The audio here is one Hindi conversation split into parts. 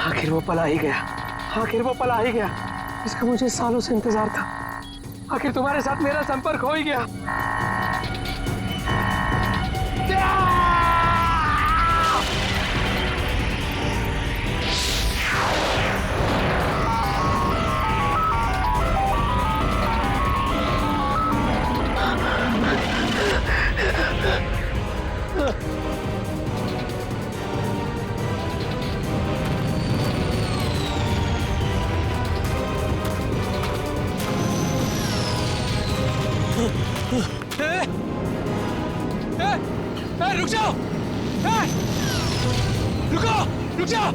आखिर वो पला ही गया, आखिर वो पला ही गया। इसका मुझे सालों से इंतजार था। आखिर तुम्हारे साथ मेरा संपर्क हो ही गया। रुक जाओ! रुको! रुक जाओ!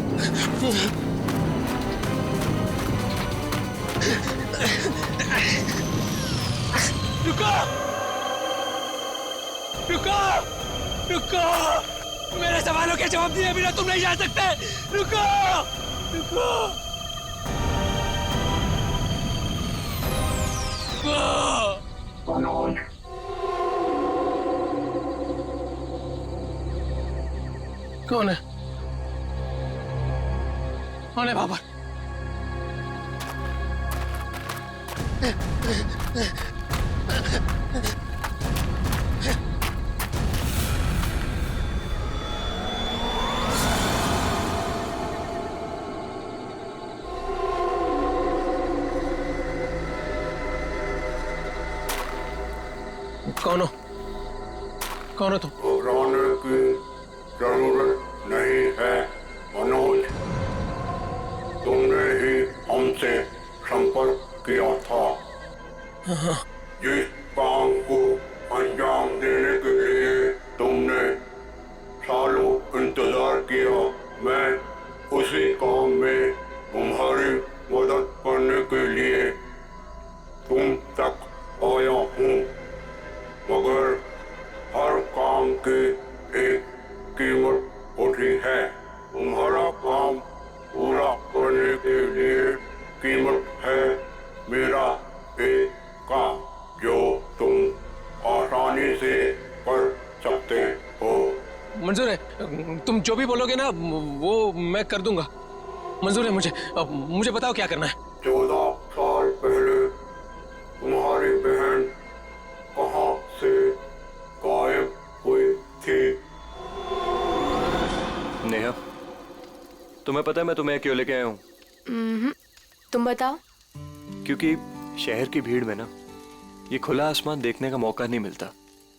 रुको! रुको! रुको! मेरे सवालों के जवाब दिए बिना तुम नहीं जा सकते। रुको! रुको! मनोज, कौन है? कौन है बाबर? कौन हो? कौन हो तुम? घबराने की जरूरत नहीं है मनोज। तुमने ही हमसे संपर्क किया था। जिस काम को अंजाम देने के लिए तुमने सालों इंतजार किया, मैं उसी काम में तुम्हारी मदद करने के लिए तुम तक आया हूँ। मगर हर काम की एक कीमत होती है। तुम्हारा काम पूरा करने के लिए कीमत है मेरा एक काम जो तुम आसानी से कर सकते हो। मंजूर है, तुम जो भी बोलोगे ना वो मैं कर दूंगा। मंजूर है मुझे। अब मुझे बताओ क्या करना है। 14 साल पहले तुम्हारी बहन कहाँ से गायब हुई थी? नेहा, तुम्हें पता है मैं तुम्हें क्यों लेके आया हूँ? तुम बताओ। क्योंकि शहर की भीड़ में ना ये खुला आसमान देखने का मौका नहीं मिलता।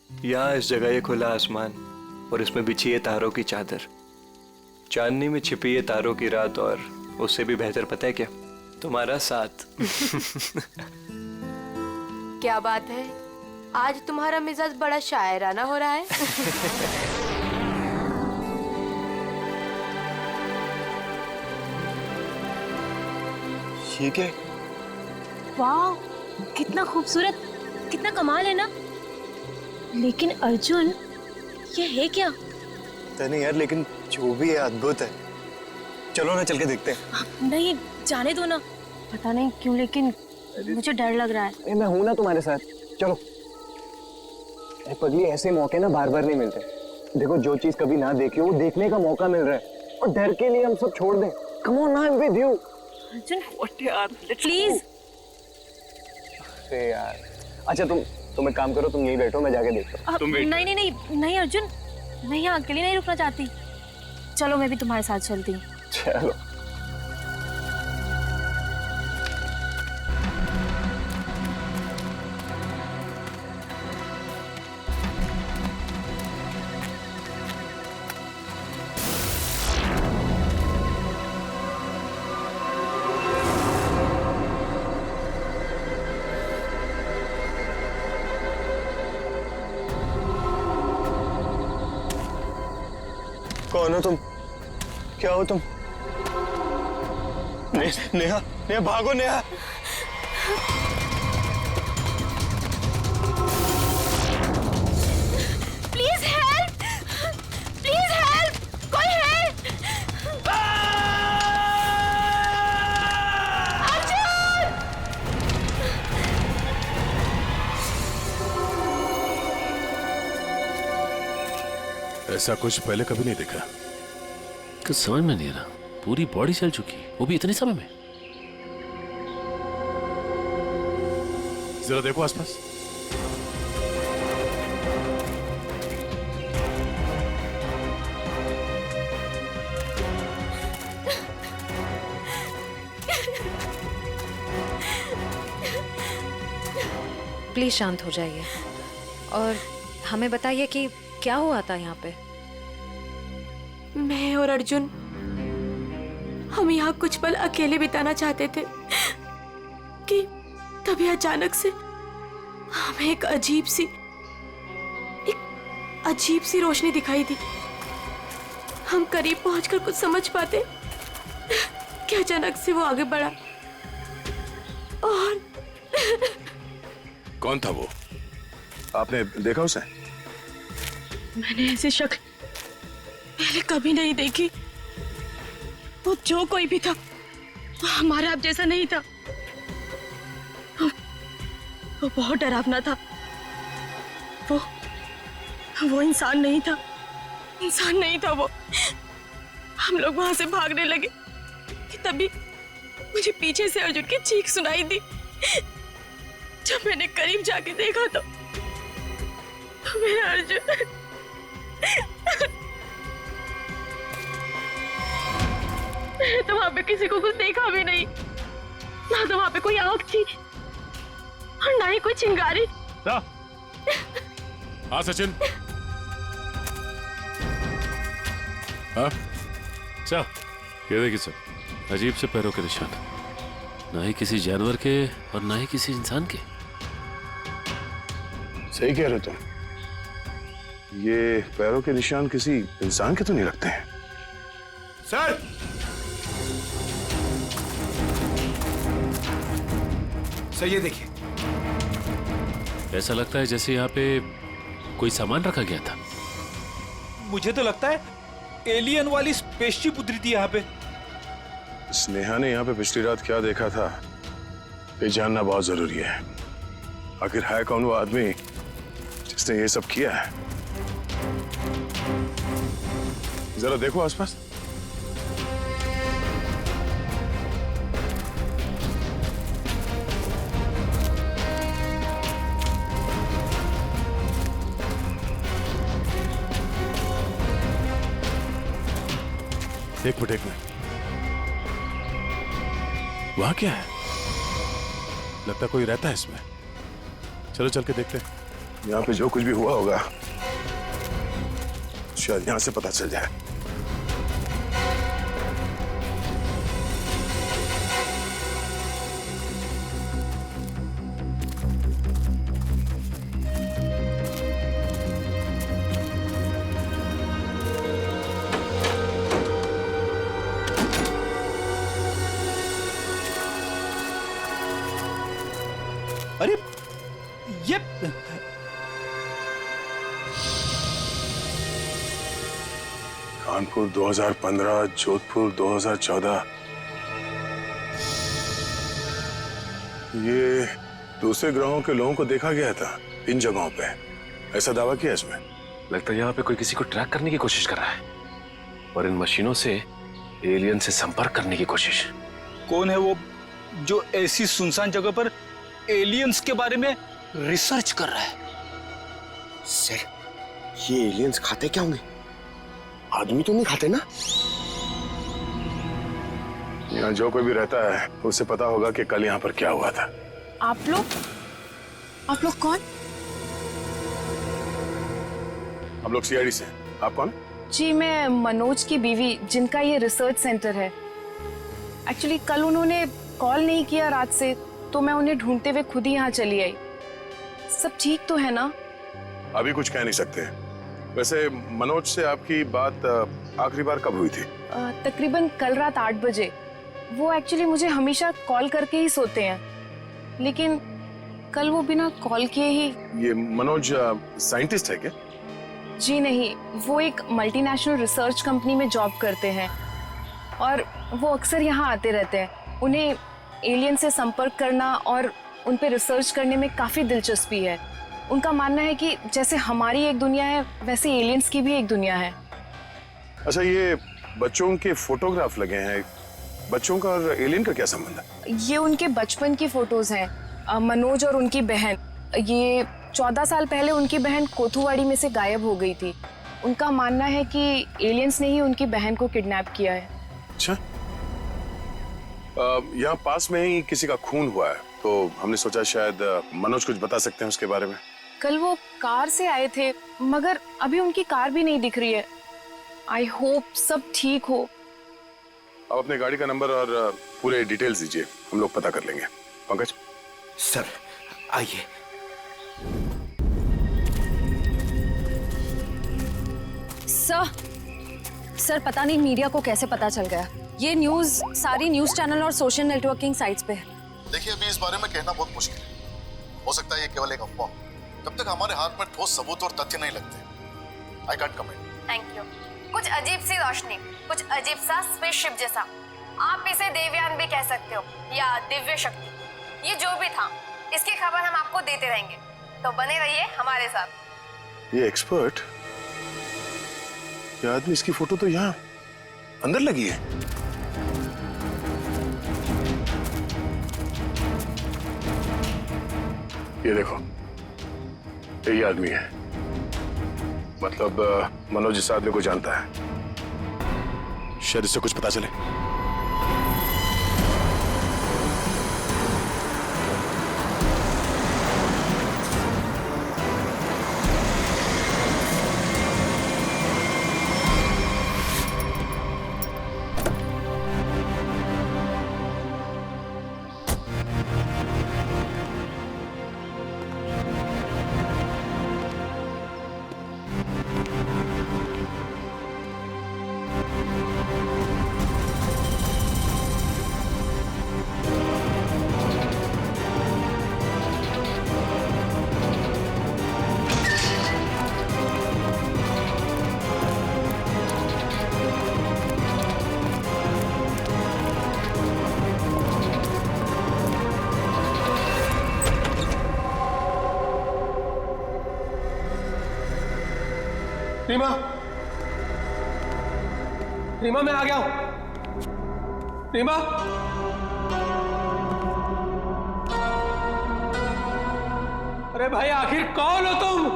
यहाँ इस जगह ये खुला आसमान और इसमें बिछी है तारों की चादर, चांदनी में छिपी है तारों की रात, और उससे भी बेहतर पता है क्या? तुम्हारा साथ। क्या बात है, आज तुम्हारा मिजाज बड़ा शायराना हो रहा है। ये क्या? वाह, कितना खूबसूरत, कितना कमाल है ना। लेकिन अर्जुन, ये है क्या? पता नहीं यार, लेकिन जो भी है अद्भुत है। चलो ना चल के देखते हैं। नहीं, जाने दो ना। पता नहीं क्यों लेकिन मुझे डर लग रहा है। मैं हूं ना तुम्हारे साथ, चलो। पगली, ऐसे मौके ना बार बार नहीं मिलते। देखो, जो चीज कभी ना देखी हो वो देखने का मौका मिल रहा है, और डर के लिए हम सब छोड़ दें। Come on, I am with you. Arjun, यार प्लीज। अरे यार, अच्छा तुम एक काम करो, तुम यहीं बैठो, मैं जाके देखता हूँ। नहीं नहीं नहीं नहीं अर्जुन, मैं यहाँ अकेले नहीं रुकना चाहती। चलो, मैं भी तुम्हारे साथ चलती हूँ। चलो। कौन हो तुम? क्या हो तुम? नेहा, नेहा भागो Neha. Please help, please help, कोई हेल्प। अर्जुन! ऐसा कुछ पहले कभी नहीं देखा। कुछ समझ में नहीं आ रहा, पूरी बॉडी जल चुकी, वो भी इतने समय में। जरा देखो आसपास। प्लीज शांत हो जाइए और हमें बताइए कि क्या हुआ था यहाँ पे। मैं और अर्जुन हम यहाँ कुछ पल अकेले बिताना चाहते थे कि तभी अचानक से हमें एक अजीब सी रोशनी दिखाई दी। हम करीब पहुंचकर कुछ समझ पाते कि अचानक से वो आगे बढ़ा और कौन था वो? आपने देखा उसे? मैंने ऐसी शक्ल पहले कभी नहीं देखी। वो जो कोई भी था वो हमारे आप जैसा नहीं था। वो बहुत डरावना था। वो इंसान नहीं था, इंसान नहीं था वो। हम लोग वहां से भागने लगे कि तभी मुझे पीछे से अर्जुन की चीख सुनाई दी। जब मैंने करीब जाके देखा तो मेरा अर्जुन मैंने तो वहां पे किसी को कुछ देखा भी नहीं, ना तो वहां पे कोई आंख थी और ना ही कोई चिंगारी। हाँ सचिन। हाँ सर, ये देखिए सर, अजीब से पैरों के निशान, ना ही किसी जानवर के और ना ही किसी इंसान के। सही कह रहे हो तुम। ये पैरों के निशान किसी इंसान के तो नहीं लगते हैं। सर! सर ये देखिए। ऐसा लगता है जैसे यहाँ पे कोई सामान रखा गया था। मुझे तो लगता है एलियन वाली स्पेसशिप उतरी थी यहाँ पे। स्नेहा ने यहाँ पे पिछली रात क्या देखा था ये जानना बहुत जरूरी है। आखिर है कौन वो आदमी जिसने ये सब किया है? जरा देखो आसपास। एक मिनट वहां क्या है? लगता कोई रहता है इसमें। चलो चल के देखते हैं। यहाँ पे जो कुछ भी हुआ होगा शायद यहाँ से पता चल जाए। अरे ये कानपुर 2015, जोधपुर 2014। ये दूसरे ग्रहों के लोगों को देखा गया था इन जगहों पे, ऐसा दावा किया इसमें। लगता है यहाँ पे कोई किसी को ट्रैक करने की कोशिश कर रहा है और इन मशीनों से एलियन से संपर्क करने की कोशिश। कौन है वो जो ऐसी सुनसान जगह पर एलियंस के बारे में रिसर्च कर रहा है? सर, ये एलियंस खाते क्या होंगे? आदमी तो नहीं खाते ना? यहाँ जो कोई भी रहता है उसे पता होगा कि कल यहाँ पर क्या हुआ था। आप लोग कौन? हम लोग सीआईडी से। आप कौन? जी मैं मनोज की बीवी, जिनका ये रिसर्च सेंटर है। एक्चुअली कल उन्होंने कॉल नहीं किया रात से, तो मैं उन्हें ढूंढते हुए खुद ही यहाँ चली आई। सब ठीक तो है ना? अभी कुछ कह नहीं सकते। वैसे मनोज से आपकी बात आखिरी बार कब हुई थी? तकरीबन कल रात 8 बजे। वो एक्चुअली मुझे हमेशा कॉल करके ही सोते हैं, लेकिन कल वो बिना कॉल किए ही। ये मनोज साइंटिस्ट है क्या? जी नहीं, वो एक मल्टीनेशनल रिसर्च कंपनी में जॉब करते हैं और वो अक्सर यहाँ आते रहते हैं। उन्हें एलियन से संपर्क करना और उन पे रिसर्च करने में काफ़ी दिलचस्पी है। उनका मानना है कि जैसे हमारी एक दुनिया है, वैसे एलियंस की भी एक दुनिया है। अच्छा, ये बच्चों के फोटोग्राफ लगे हैं, बच्चों का और एलियन का क्या संबंध है? ये उनके बचपन की फोटोज हैं, मनोज और उनकी बहन। ये 14 साल पहले उनकी बहन कोथुवाड़ी में से गायब हो गई थी। उनका मानना है कि एलियंस ने ही उनकी बहन को किडनैप किया है। अच्छा, यहाँ पास में ही किसी का खून हुआ है, तो हमने सोचा शायद मनोज कुछ बता सकते हैं उसके बारे में। कल वो कार से आए थे, मगर अभी उनकी कार भी नहीं दिख रही है। आई होप सब ठीक हो। आप अपने गाड़ी का नंबर और पूरे डिटेल्स दीजिए, हम लोग पता कर लेंगे। पंकज सर आइए। सर पता नहीं मीडिया को कैसे पता चल गया। ये न्यूज़ सारी न्यूज़ चैनल और सोशल नेटवर्किंग साइट्स पे है। देखिए, अभी इस बारे में कहना बहुत मुश्किल है। हो सकता है ये केवल एक अफवाह। जब तक हमारे हाथ में ठोस सबूत और तथ्य नहीं लगते, I can't comment. Thank you. कुछ अजीब सी रोशनी, कुछ अजीब सा स्पेसशिप जैसा, आप इसे देवयान भी कह सकते हो या दिव्य शक्ति। ये जो भी था, इसकी खबर हम आपको देते रहेंगे, तो बने रहिए हमारे साथ। ये एक्सपर्ट, ये आदमी, इसकी फोटो तो यहाँ अंदर लगी है। ये देखो, यही आदमी है। मतलब मनोज इस आदमी को जानता है, शायद इससे कुछ पता चले। रीमा, रीमा मैं आ गया हूं। रीमा, अरे भाई आखिर कौन हो तुम?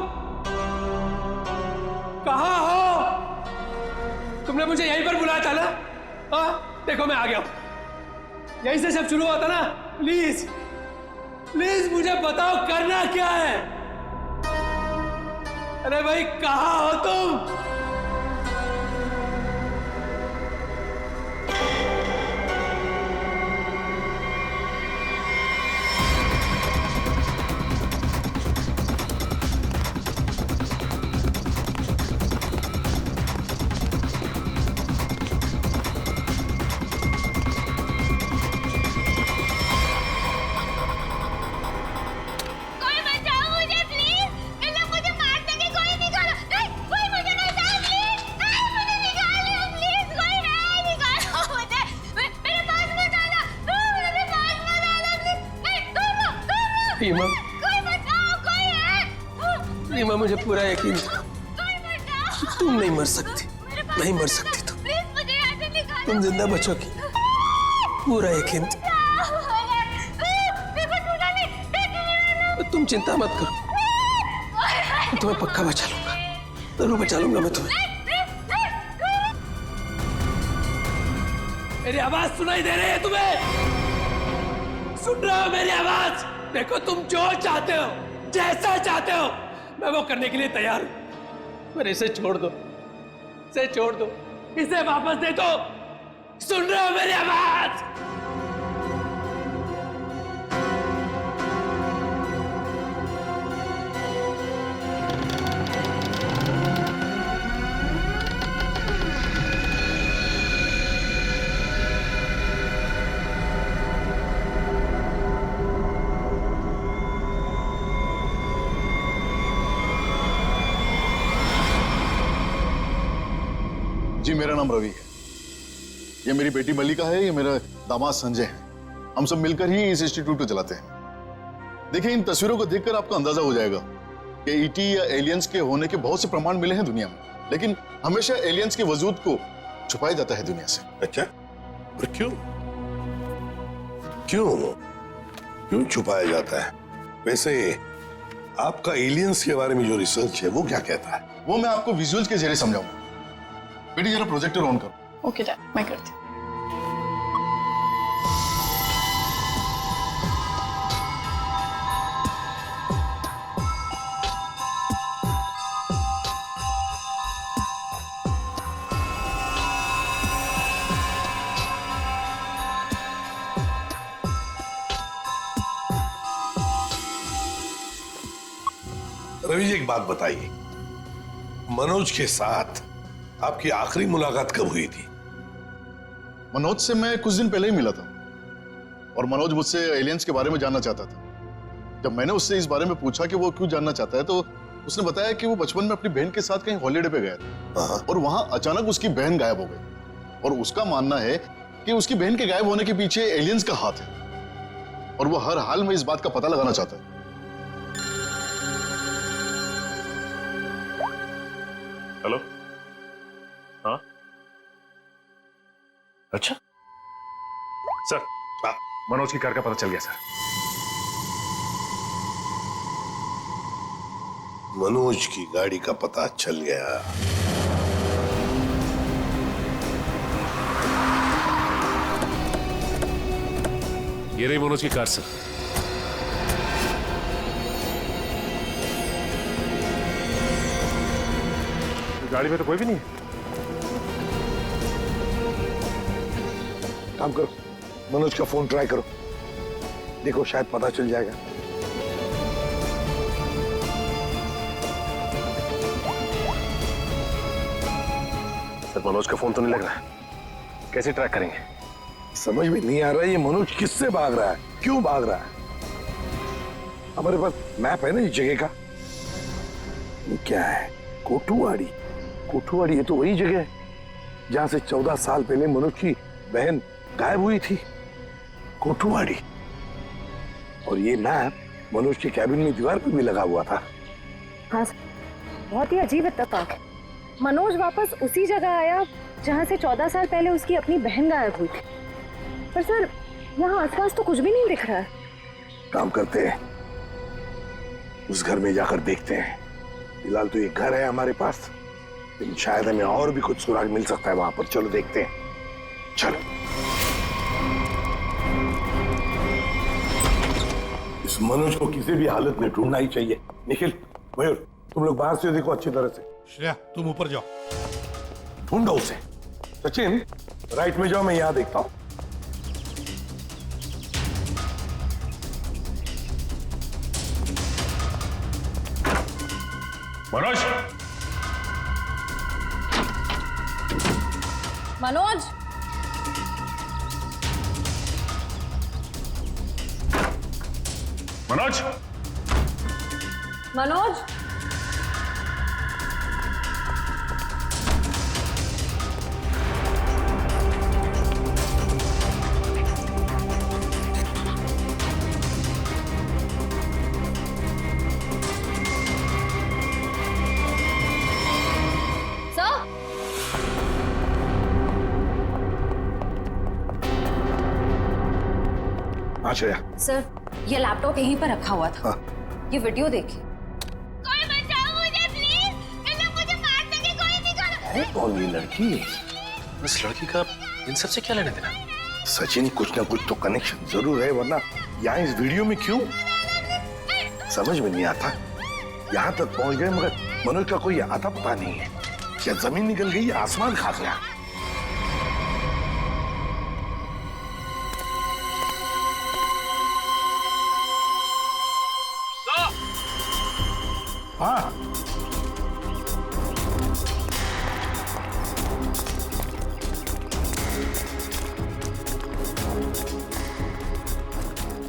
कहां हो? तुमने मुझे यहीं पर बुलाया था ना? हाँ, देखो मैं आ गया हूं। यहीं से सब शुरू होता ना। प्लीज प्लीज मुझे बताओ करना क्या है? अरे भाई कहां हो तुम? रीमा, रीमा मुझे पूरा यकीन था तुम नहीं मर सकती, नहीं मर सकती तुम जिंदा बचोगी, पूरा यकीन था। तुम चिंता मत करो, मैं तुम्हें पक्का बचा लूंगा, जरूर बचा लूंगा मैं तुम्हें। मेरी आवाज सुनाई दे रही है तुम्हें? सुन रहे हो मेरी आवाज? देखो तुम जो चाहते हो, जैसा चाहते हो, मैं वो करने के लिए तैयार हूं, पर इसे छोड़ दो, इसे छोड़ दो, इसे वापस दे दो। सुन रहे हो मेरी आवाज? नाम रवि है, ये मेरी बेटी मल्लिका है, ये मेरा दामाद संजय है। हम सब मिलकर ही इस इंस्टीट्यूट को चलाते हैं। देखिए, इन तस्वीरों को देखकर आपको अंदाजा हो जाएगा कि ईटी या एलियंस के होने के बहुत से प्रमाण मिले हैं दुनिया में, लेकिन हमेशा एलियंस के वजूद को छुपाया जाता है दुनिया से। अच्छा, पर क्यों छुपाया जाता है? वैसे आपका एलियंस के बारे में जो रिसर्च है वो क्या कहता है? वो मैं आपको विजुअल्स के जरिए समझाऊंगा। बेटी जरा प्रोजेक्टर ऑन करो। ओके डैड, मैं करती हूँ। रवि जी, एक बात बताइए, मनोज के साथ आपकी आखिरी मुलाकात कब हुई थी? मनोज से मैं कुछ दिन पहले ही मिला था और मनोज मुझसे एलियंस के बारे में जानना चाहता था। जब मैंने उससे इस बारे में पूछा कि वो क्यों जानना चाहता है, तो उसने बताया कि वो बचपन में अपनी बहन के साथ कहीं हॉलीडे पे गया था और वहां अचानक उसकी बहन गायब हो गई और उसका मानना है कि उसकी बहन के गायब होने के पीछे एलियंस का हाथ है और वो हर हाल में इस बात का पता लगाना चाहता है। हेलो, हाँ, अच्छा सर, मनोज की कार का पता चल गया सर। मनोज की गाड़ी का पता चल गया। ये रही मनोज की कार सर। गाड़ी में तो कोई भी नहीं है। काम करो, मनोज का फोन ट्राई करो, देखो शायद पता चल जाएगा। सर, मनोज का फोन तो नहीं लग रहा है, कैसे ट्रैक करेंगे? समझ में नहीं आ रहा है ये मनोज किससे भाग रहा है, क्यों भाग रहा है। हमारे पास मैप है ना इस जगह का। ये क्या है? कोठुवाड़ी। कोठुवाड़ी, ये तो वही जगह है जहां से 14 साल पहले मनोज की बहन गायब हुई थी। कोठुवाड़ी। और ये मैप मनोज के कैबिन में दीवार पर भी लगा हुआ था। हाँ सर, बहुत ही अजीब इत्तेफाक। मनोज वापस उसी जगह आया जहां से 14 साल पहले उसकी अपनी बहन गायब हुई थी। पर सर, यहाँ आसपास तो कुछ भी नहीं दिख रहा है। काम करते हैं, उस घर में जाकर देखते हैं। फिलहाल तो ये घर है हमारे पास, लेकिन शायद हमें और भी कुछ सुराग मिल सकता है वहां पर। चलो देखते हैं, चलो। इस मनोज को किसी भी हालत में ढूंढना ही चाहिए। निखिल, मयूर, तुम लोग बाहर से देखो अच्छी तरह से। श्रेया, तुम ऊपर जाओ, ढूंढो उसे। सचिन, राइट में जाओ, मैं यहां देखता हूं। मनोज, मनोज, मनोज, मनोज, सर, ये लैपटॉप यहीं पर रखा हुआ था। ये वीडियो देखिए। कोई बचाओ मुझे प्लीज, कहीं मुझे मार सके कोई निकालो। है कौन ये लड़की? इस लड़की का इन सब से क्या लेना देना? सचिन, कुछ ना कुछ तो कनेक्शन जरूर है, वरना यहाँ इस वीडियो में क्यों? समझ में नहीं आता। यहाँ तक पहुंच गए मगर मनोज का कोई आता पता नहीं है। क्या जमीन निकल गई या आसमान खा गया? हाँ,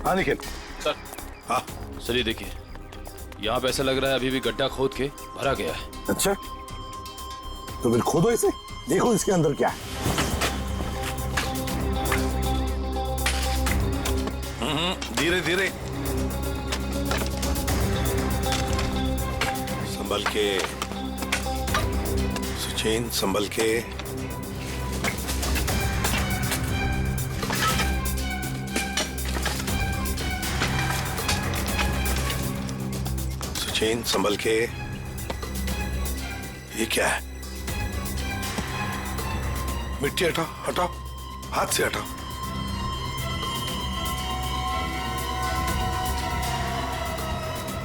हाँ निखिल। सर, हाँ सर, ये देखिए, यहाँ पे ऐसा लग रहा है अभी भी गड्ढा खोद के भरा गया है। अच्छा, तो फिर खोदो इसे। देखो इसके अंदर क्या है। धीरे धीरे, संभल के सचिन, संभल के। सचिन, संभल के। ये क्या है? मिट्टी हटाओ, हटाओ, हाथ से हटाओ।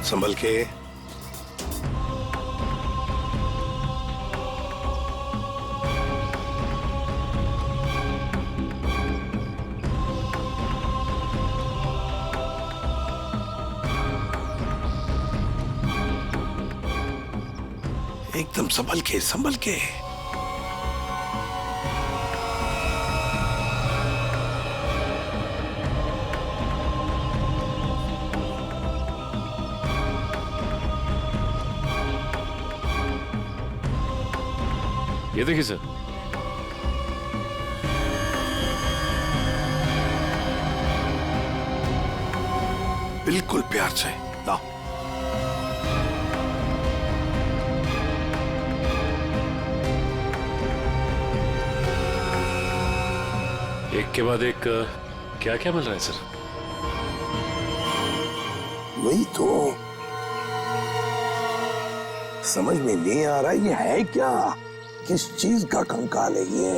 संभल के। एकदम संभल के, संभल के। ये देखिए सर, बिल्कुल प्यार से लाओ। एक के बाद एक क्या क्या मिल रहा है सर? वही तो समझ में नहीं आ रहा, ये है क्या? किस चीज का कंकाल है ये?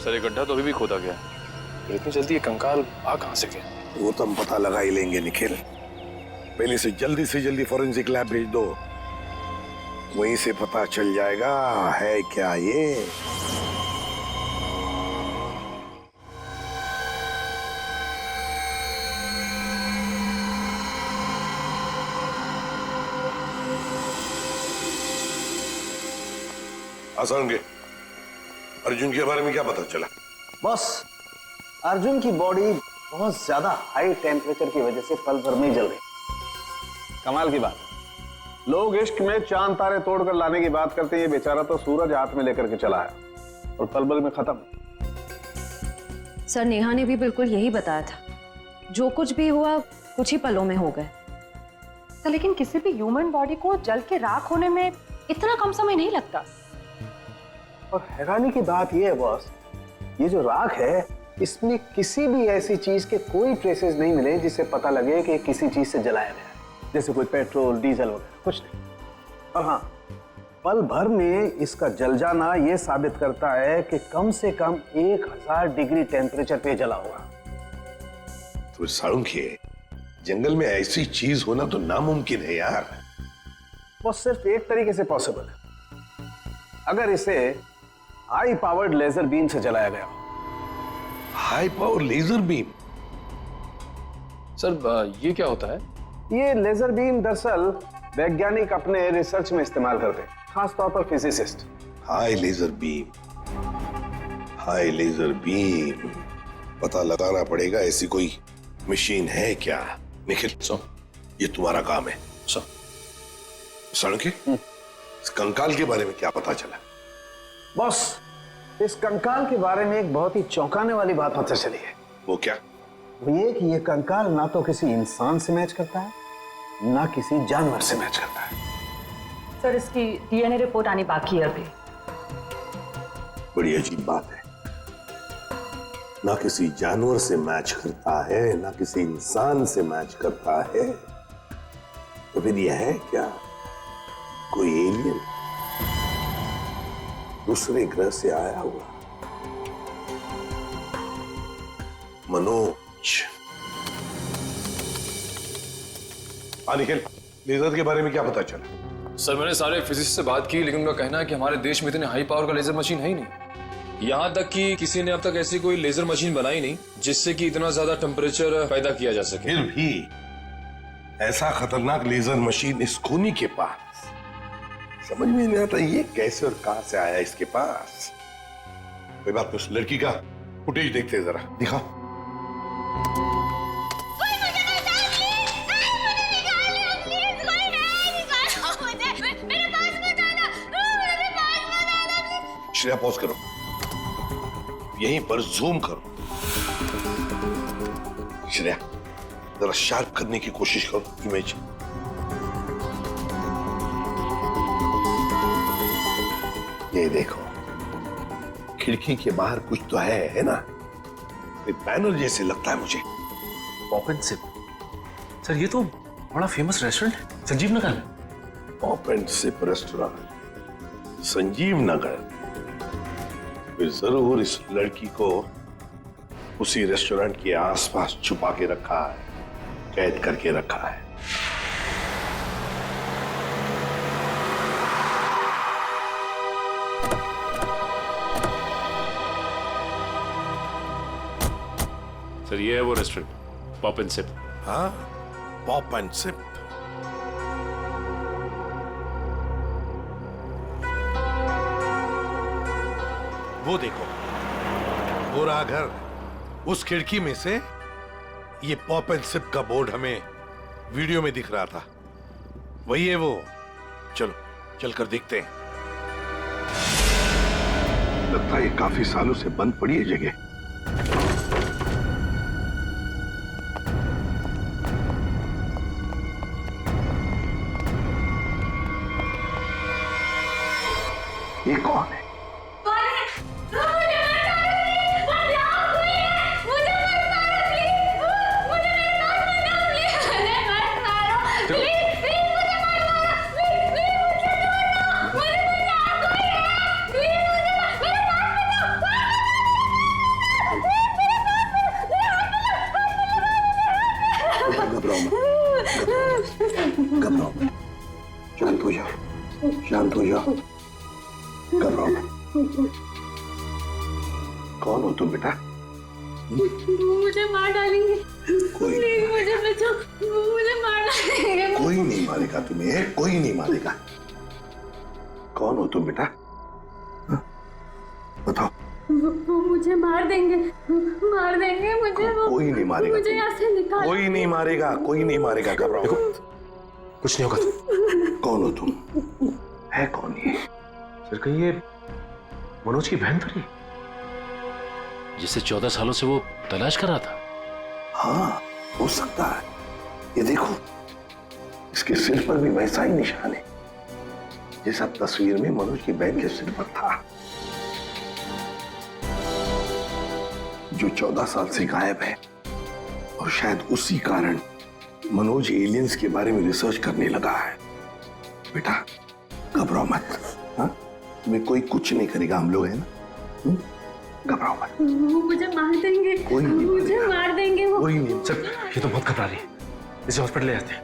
सर ये गड्ढा तो अभी भी खोदा गया, फिर इतनी जल्दी ये कंकाल आ कहां से गया? वो तो हम पता लगा ही लेंगे निखिल। पहले से जल्दी फॉरेंसिक लैब भेज दो, वहीं से पता चल जाएगा है क्या ये। आसान के अर्जुन के बारे में क्या पता चला? बॉस, अर्जुन की बॉडी बहुत ज्यादा हाई टेम्परेचर की वजह से पल भर में ही जल गई। कमाल की बात, लोग इश्क में चांद तारे तोड़कर लाने की बात करते हैं, ये बेचारा तो सूरज हाथ में लेकर के चला आया और पल भर में खत्म। सर नेहा ने भी बिल्कुल यही बताया था, जो कुछ भी हुआ कुछ ही पलों में हो गए। तो लेकिन किसी भी ह्यूमन बॉडी को जल के राख होने में इतना कम समय नहीं लगता। और हैरानी की बात यह है बॉस, ये जो राख है इसमें किसी भी ऐसी चीज के कोई ट्रेसेस नहीं मिले जिससे पता लगे कि किसी चीज से जलाया गया है, जैसे कोई पेट्रोल डीजल वगैरह, कुछ नहीं। और हाँ, पल भर में इसका जल जाना यह साबित करता है कि कम से कम 1000 डिग्री टेम्परेचर पे जला होगा। तो साळुंखे, जंगल में ऐसी चीज होना तो नामुमकिन है यार। वो सिर्फ एक तरीके से पॉसिबल है, अगर इसे हाई पावर्ड लेजर बीम से जलाया गया। High power laser beam? Sir ये क्या होता है? ये लेजर बीम दरअसल वैज्ञानिक अपने रिसर्च में इस्तेमाल करते हैं, खासतौर पर physicist. High laser beam, high laser beam, पता लगाना पड़ेगा ऐसी कोई मशीन है क्या। निखिल, ये तुम्हारा काम है। साळुंखे, इस कंकाल के बारे में क्या पता चला? बॉस, इस कंकाल के बारे में एक बहुत ही चौंकाने वाली बात पता चली है। वो क्या? वो ये कि ये कंकाल ना तो किसी इंसान से मैच करता है, ना किसी जानवर से मैच करता है। सर इसकी डीएनए रिपोर्ट आनी बाकी है अभी। बड़ी अजीब बात है, ना किसी जानवर से मैच करता है, ना किसी इंसान से मैच करता है। तो फिर यह है क्या? कोई एलियन दूसरे ग्रह से आया हुआ? मनोज। निखिल, लेजर के बारे में क्या पता चला? सर मैंने सारे फिजिसिस्ट से बात की, लेकिन उनका कहना है कि हमारे देश में इतने हाई पावर का लेजर मशीन है ही नहीं। यहाँ तक कि किसी ने अब तक ऐसी कोई लेजर मशीन बनाई नहीं जिससे कि इतना ज्यादा टेम्परेचर पैदा किया जा सके। फिर भी ऐसा खतरनाक लेजर मशीन इस खूनी के पास, समझ में नहीं आता ये कैसे और कहां से आया इसके पास। कोई बात नहीं, उस लड़की का फुटेज देखते हैं जरा, दिखाओ। श्रेया पॉज करो, यहीं पर जूम करो। श्रेया जरा शार्प करने की कोशिश करो इमेज। ये देखो, खिड़की के बाहर कुछ तो है ना? बैनर जैसे लगता है मुझे। Pop and SIP. सर ये तो बड़ा फेमस रेस्टोरेंट है, संजीव नगर में। Pop and sip restaurant, Sanjeev Nagar. फिर जरूर इस लड़की को उसी रेस्टोरेंट के आसपास छुपा के रखा है, कैद करके रखा है। सर ये है वो रेस्टोरेंट, पॉप एंड सिप। हाँ, पॉप एंड सिप। वो देखो, वो रहा घर। उस खिड़की में से ये पॉप एंड सिप का बोर्ड हमें वीडियो में दिख रहा था। वही है वो। चलो चलकर देखते हैं। लगता है ये काफी सालों से बंद पड़ी है जगह। ये कौन है? घबराओ, शांत हो जाओ, शांत हो जाओ, घबराओ। कौन हो तुम बेटा? मुझे मार डालेंगे। प्लीज मुझे बचाओ, मुझे मार डालेंगे। कोई नहीं मारेगा तुम्हें, कोई नहीं मारेगा। कौन हो तुम बेटा? बताओ। वो मुझे मार देंगे, मार देंगे मुझे। कोई नहीं मारेगा, मुझे यहाँ से निकाल। कोई नहीं मारेगा, कोई नहीं मारेगा। घबराओ, कुछ नहीं होगा। कौन हो तुम? है कौन ये? सर कहीं ये मनोज की बहन तो नहीं, जिसे 14 सालों से वो तलाश कर रहा था? हाँ, हो सकता है। ये देखो, इसके सिर पर भी वैसा ही निशान है जैसा तस्वीर में मनोज की बहन के सिर पर था, जो 14 साल से गायब है। और शायद उसी कारण मनोज एलियंस के बारे में रिसर्च करने लगा है। बेटा घबराओ मत, हाँ? तुम्हें कोई कुछ नहीं करेगा, हम लोग हैं ना। घबराओ मत। वो मुझे मार देंगे, कोई नहीं मुझे मार देंगे वो। कोई नहीं। सर ये तो बहुत घबरा रही है, इसे हॉस्पिटल ले जाते हैं।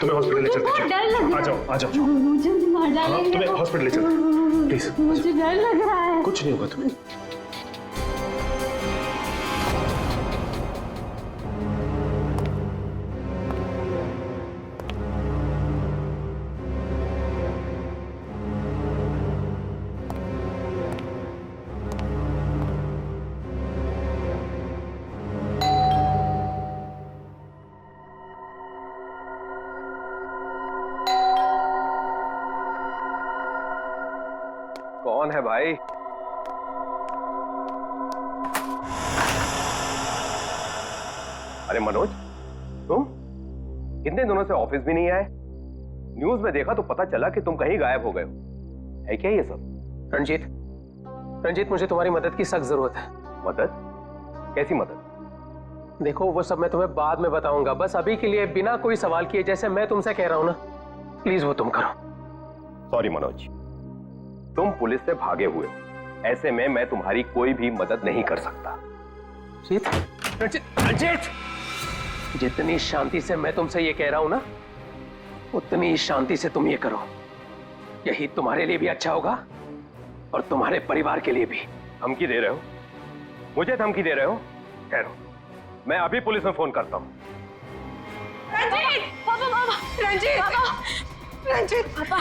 तुम्हें हॉस्पिटल ले चलते हैं। डर लग रहा है। आ जाओ, आ जाओ। मुझे मार डालेंगे। तुम्हें हॉस्पिटल ले चलते हैं, प्लीज। मुझे डर लग रहा है। कुछ नहीं होगा तुम्हें। कौन है भाई? अरे मनोज, तुम कितने दिनों से ऑफिस भी नहीं आए? न्यूज में देखा तो पता चला कि तुम कहीं गायब हो गए हो। है क्या ये सब? रंजीत मुझे तुम्हारी मदद की सख्त जरूरत है। मदद? कैसी मदद? देखो वो सब मैं तुम्हें बाद में बताऊंगा, बस अभी के लिए बिना कोई सवाल किए जैसे मैं तुमसे कह रहा हूं ना, प्लीज वो तुम करो। सॉरी मनोज, तुम पुलिस से भागे हुए हो, ऐसे में मैं तुम्हारी कोई भी मदद नहीं कर सकता। रंजीत, जितनी शांति से मैं तुमसे ये कह रहा हूं ना, उतनी शांति से तुम ये करो। यही तुम्हारे लिए भी अच्छा होगा और तुम्हारे परिवार के लिए भी। धमकी दे रहे हो? मुझे धमकी दे रहे हो? ठहरो, मैं अभी पुलिस में फोन करता हूं। रंजीत! पापा, पापा! रंजीत! पापा! रंजीत! पापा!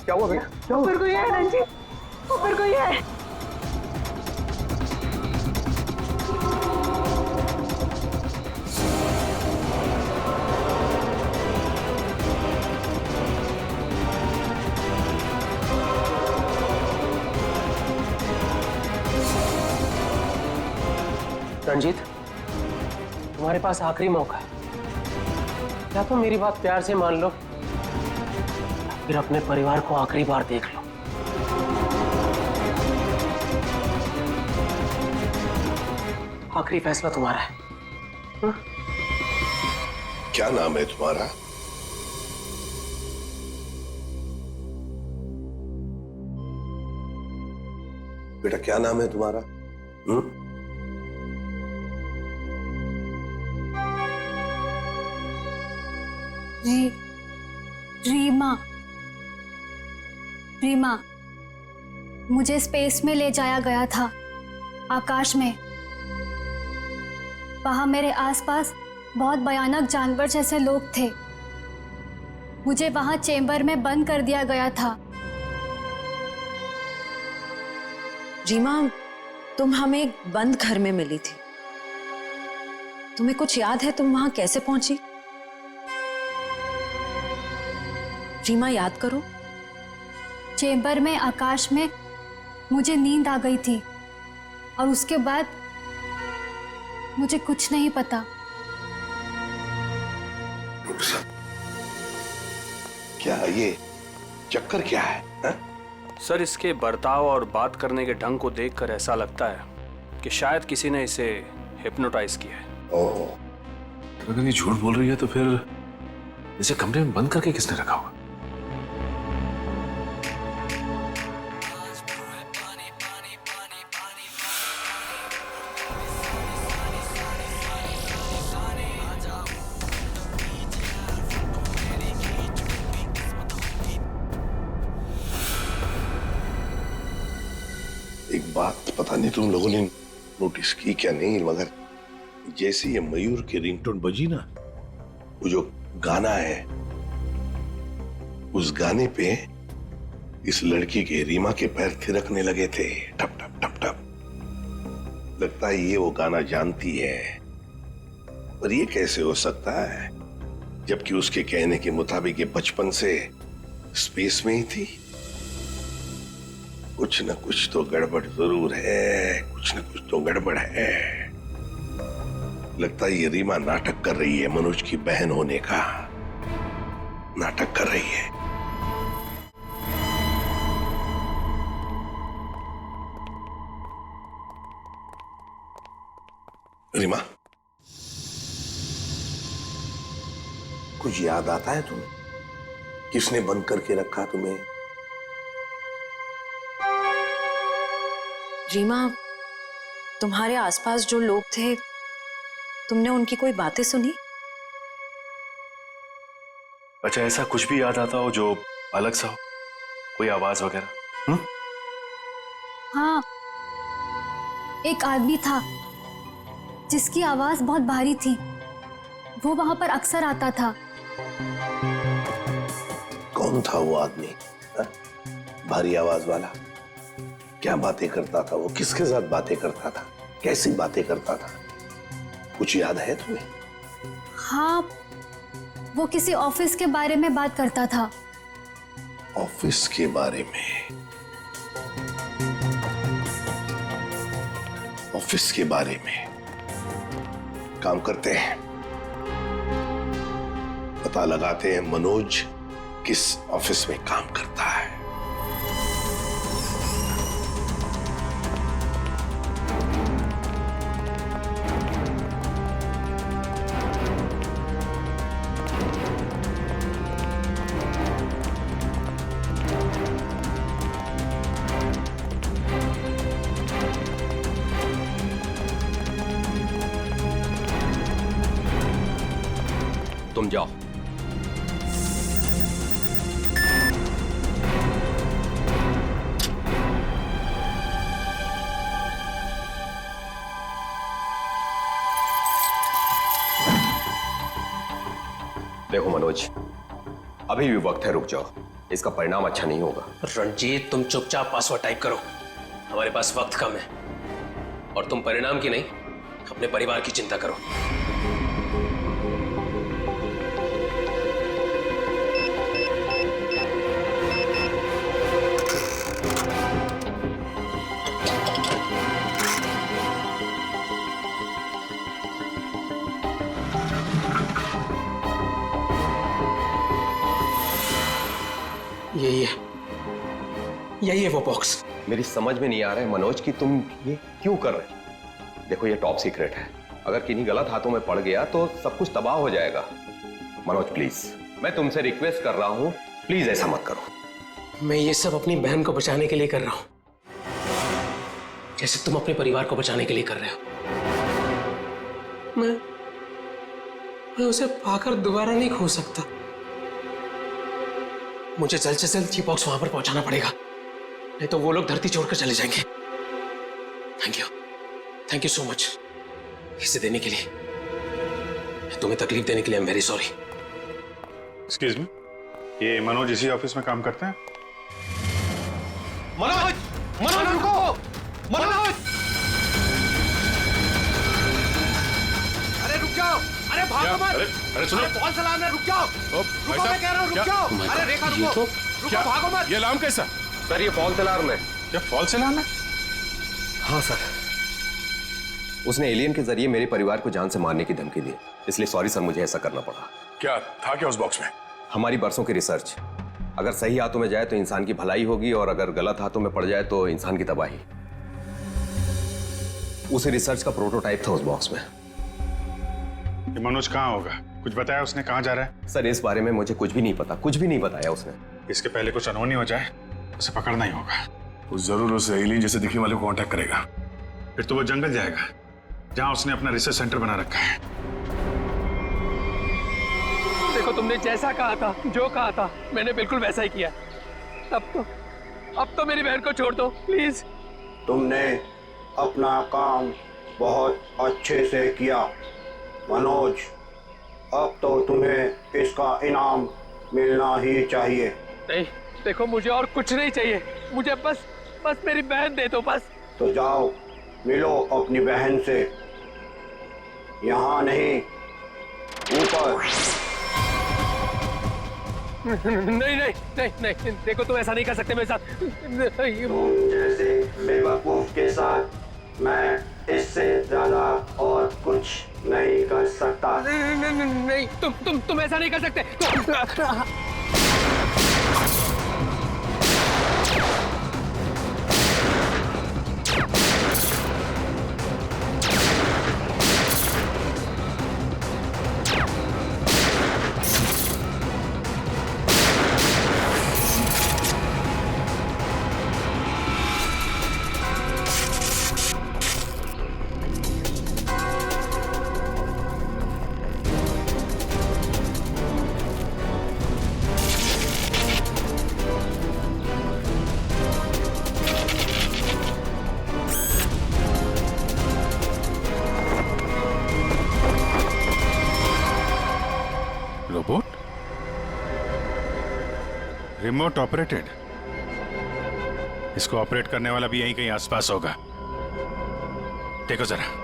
क्या हुआ भैया? क्या हुआ? ऊपर कोई है रंजीत, ऊपर कोई है। रणजीत, तुम्हारे पास आखिरी मौका है। या तो मेरी बात प्यार से मान लो, फिर अपने परिवार को आखिरी बार देख लो। आखिरी फैसला तुम्हारा है। हा? क्या नाम है तुम्हारा? बेटा क्या नाम है तुम्हारा? रीमा। रीमा, मुझे स्पेस में ले जाया गया था, आकाश में। वहां मेरे आसपास बहुत भयानक जानवर जैसे लोग थे। मुझे वहां चेंबर में बंद कर दिया गया था। रीमा, तुम हमें एक बंद घर में मिली थी। तुम्हें कुछ याद है तुम वहां कैसे पहुंची? रीमा, याद करो। चेंबर में आकाश में मुझे नींद आ गई थी और उसके बाद मुझे कुछ नहीं पता। क्या ये चक्कर क्या है? हा? सर, इसके बर्ताव और बात करने के ढंग को देखकर ऐसा लगता है कि शायद किसी ने इसे हिप्नोटाइज किया है। तो अगर ये झूठ बोल रही है तो फिर इसे कमरे में बंद करके किसने रखा होगा? एक बात पता नहीं तुम लोगों ने नोटिस की क्या नहीं, मगर जैसे ये मयूर की रिंगटोन बजी ना, वो जो गाना है, उस गाने पे इस लड़की के रीमा के पैर थिरकने लगे थे, टप टप टप टप। लगता है ये वो गाना जानती है, पर ये कैसे हो सकता है जबकि उसके कहने के मुताबिक ये बचपन से स्पेस में ही थी। कुछ न कुछ तो गड़बड़ जरूर है, कुछ न कुछ तो गड़बड़ है। लगता है ये रीमा नाटक कर रही है, मनोज की बहन होने का नाटक कर रही है। रीमा, कुछ याद आता है तुम्हें? किसने बंद करके रखा तुम्हें? रीमा, तुम्हारे आसपास जो लोग थे, तुमने उनकी कोई बातें सुनी? अच्छा, ऐसा कुछ भी याद आता हो जो अलग सा हो, कोई आवाज वगैरह? हाँ, एक आदमी था जिसकी आवाज बहुत भारी थी। वो वहां पर अक्सर आता था। कौन था वो आदमी? भारी आवाज वाला? क्या बातें करता था वो? किसके साथ बातें करता था? कैसी बातें करता था? कुछ याद है तुम्हें? हाँ, वो किसी ऑफिस के बारे में बात करता था। ऑफिस के बारे में? ऑफिस के बारे में काम करते हैं, पता लगाते हैं मनोज किस ऑफिस में काम करता है। तुम जाओ। देखो मनोज, अभी भी वक्त है, रुक जाओ, इसका परिणाम अच्छा नहीं होगा। रणजीत, तुम चुपचाप पासवर्ड टाइप करो, हमारे पास वक्त कम है। और तुम परिणाम की नहीं, अपने परिवार की चिंता करो। यही है वो बॉक्स। मेरी समझ में नहीं आ रहा है मनोज कि तुम ये क्यों कर रहे हो। देखो ये टॉप सीक्रेट है, अगर किन्हीं गलत हाथों में पड़ गया तो सब कुछ तबाह हो जाएगा। मनोज प्लीज, मैं तुमसे रिक्वेस्ट कर रहा हूं, प्लीज ऐसा मत करो। मैं ये सब अपनी बहन को बचाने के लिए कर रहा हूं, जैसे तुम अपने परिवार को बचाने के लिए कर रहे हो। मैं उसे पाकर दोबारा नहीं खो सकता। मुझे जल्द से जल्द ये बॉक्स वहां पर पहुंचाना पड़ेगा, नहीं तो वो लोग धरती छोड़कर चले जाएंगे। थैंक यू सो मच इसे देने के लिए, तुम्हें तकलीफ देने के लिए। I am very sorry. Excuse me, ये मनोज इसी ऑफिस में काम करते हैं? मनोज, मनोज रुको, मनोज! अरे रुक जाओ, अरे भागो मत! अरे सुनो, कौन सा अलार्म है? रुक जाओ, रुको, मैं कह रहा हूँ रुक जाओ। अरे रेखा रुको, रुको, भागो मत! ये अलार्म कैसा? सर ये फॉल्स अलार्म है। क्या फॉल्स अलार्म है? हाँ सर, उसने एलियन के जरिए मेरे परिवार को जान से मारने की धमकी दी, इसलिए सॉरी सर, मुझे ऐसा करना पड़ा। क्या था क्या उस बॉक्स में? हमारी बरसों की रिसर्च, अगर सही हाथों में जाए तो इंसान की भलाई होगी और अगर गलत हाथों में पड़ जाए तो इंसान की तबाही। उसी रिसर्च का प्रोटोटाइप था उस बॉक्स में। ये मनोज कहाँ होगा? कुछ बताया उसने? कहाँ जा रहा है? सर इस बारे में मुझे कुछ भी नहीं पता, कुछ भी नहीं बताया उसने। इसके पहले कुछ अनहोनी हो जाए, उसे पकड़ना ही होगा। वो जरूर उस एलियन जैसे दिखने वाले को कांटेक्ट करेगा, फिर तो वो जंगल जाएगा जहां उसने अपना रिसर्च सेंटर बना रखा है। देखो तुमने जैसा कहा था, जो कहा था, मैंने बिल्कुल वैसा ही किया। अब तो मेरी बहन को छोड़ दो प्लीज। तुमने अपना काम बहुत अच्छे से किया मनोज, अब तो तुम्हें इसका इनाम मिलना ही चाहिए। नहीं देखो, मुझे और कुछ नहीं चाहिए, मुझे बस मेरी बहन दे दो बस। तो जाओ मिलो अपनी बहन से, यहाँ नहीं ऊपर। नहीं, देखो तुम ऐसा नहीं कर सकते मेरे साथ। तुम जैसे बेवकूफ के साथ मैं इससे ज्यादा और कुछ नहीं कर सकता। नहीं, तुम ऐसा नहीं कर सकते। रोबोट? Remote operated? इसको ऑपरेट करने वाला भी यहीं कहीं आसपास होगा। देखो जरा।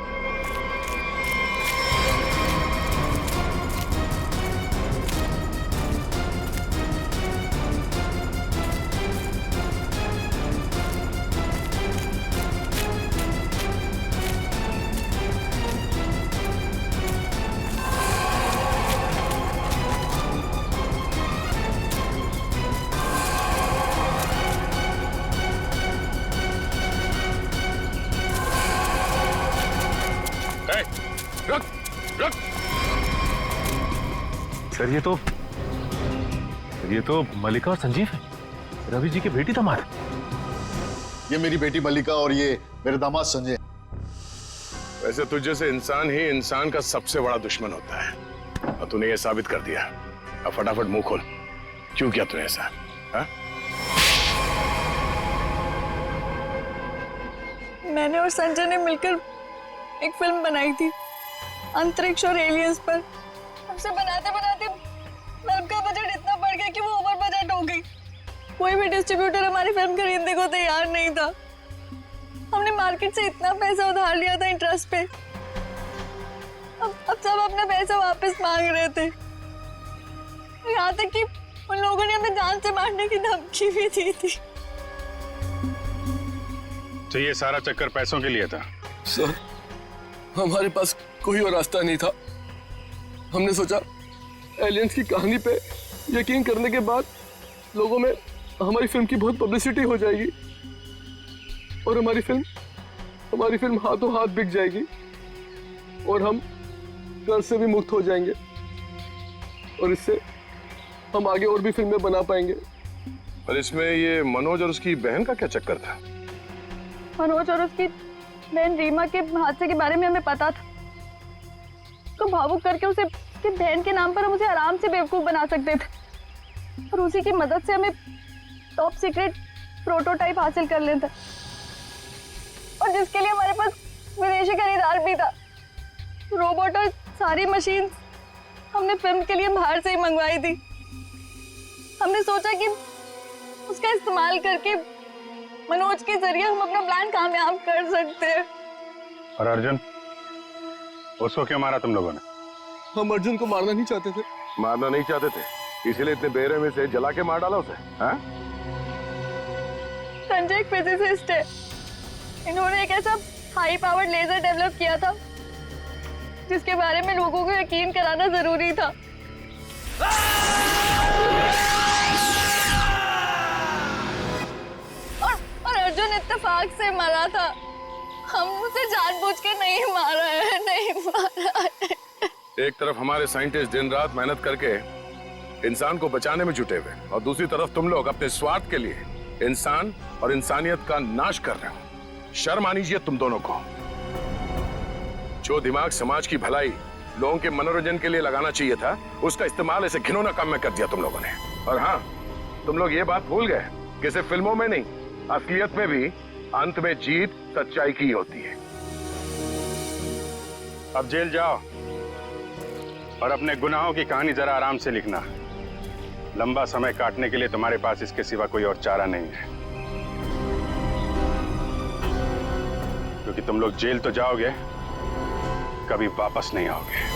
सर ये तो मल्लिका और संजीव है, रवि जी की बेटी दामाद। ये मेरी बेटी मल्लिका और ये मेरे दामाद संजय। वैसे तुझ जैसे इंसान ही इंसान का सबसे बड़ा दुश्मन होता है, और तूने ये साबित कर दिया। अब फटाफट मुंह खोल, क्यों किया तूने ऐसा? हाँ? मैंने और संजय ने मिलकर एक फिल्म बनाई थी अंतरिक्ष और एलियंस पर। हमसे बनाते बनाते फिल्म का बजट इतना बढ़ गया कि वो ओवर बजट हो गई। कोई भी डिस्ट्रीब्यूटर हमारी फिल्म खरीदने को तैयार नहीं था। हमने मार्केट से इतना पैसा उधार लिया था इंटरेस्ट पे। अब सब अपना पैसा वापस मांग रहे थे। यहाँ तक कि उन लोगों ने हमें जान से मारने की धमकी भी दी थी। तो ये सारा चक्कर पैसों के लिए था? सर, हमारे पास कोई और रास्ता नहीं था। हमने सोचा एलियंस की कहानी पे यकीन करने के बाद लोगों में हमारी फिल्म की बहुत पब्लिसिटी हो जाएगी और हमारी फिल्म हाथों हाथ बिक जाएगी और हम कर्ज से भी मुक्त हो जाएंगे और इससे हम आगे और भी फिल्में बना पाएंगे। और इसमें ये मनोज और उसकी बहन का क्या चक्कर था? मनोज और उसकी बहन रीमा के हादसे के बारे में हमें पता था, तो भावुक करके उसे उसकी बहन के नाम पर हम उसे आराम से बेवकूफ बना सकते थे और उसी की मदद से हमें टॉप सीक्रेट प्रोटोटाइप हासिल कर लेता और जिसके लिए हमारे पास विदेशी खरीदार भी था। रोबोट और सारी मशीन हमने फिल्म के लिए बाहर से ही मंगवाई थी। हमने सोचा कि उसका इस्तेमाल करके मनोज के जरिए हम अपना प्लान कामयाब कर सकते हैं। और अर्जुन, उसको क्यों मारा तुम लोगों ने? हम अर्जुन को मारना नहीं चाहते थे। मारना नहीं चाहते थे, इसीलिए इतने बेरहमी से जला के मार डाला उसे? हाँ? संजय एक फिजिसिस्ट है, इन्होंने एक ऐसा हाई पावर्ड लेजर डेवलप किया था जिसके बारे में लोगों को यकीन कराना जरूरी था। और अर्जुन इत्तेफाक से मरा था, हम उसे जानबूझ के नहीं मारा है, नहीं मारा है। एक तरफ हमारे साइंटिस्ट दिन रात मेहनत करके इंसान को बचाने में जुटे हुए और दूसरी तरफ तुम लोग अपने स्वार्थ के लिए इंसान और इंसानियत का नाश कर रहे हो। शर्म आनी चाहिए तुम दोनों को। जो दिमाग समाज की भलाई, लोगों के मनोरंजन के लिए लगाना चाहिए था, उसका इस्तेमाल ऐसे घिनौना काम में कर दिया तुम लोगों ने। और हाँ, तुम लोग ये बात भूल गए कि सिर्फ फिल्मों में नहीं, असलियत में भी अंत में जीत सच्चाई की होती है। अब जेल जाओ और अपने गुनाहों की कहानी जरा आराम से लिखना। लंबा समय काटने के लिए तुम्हारे पास इसके सिवा कोई और चारा नहीं है, क्योंकि तुम लोग जेल तो जाओगे, कभी वापस नहीं आओगे।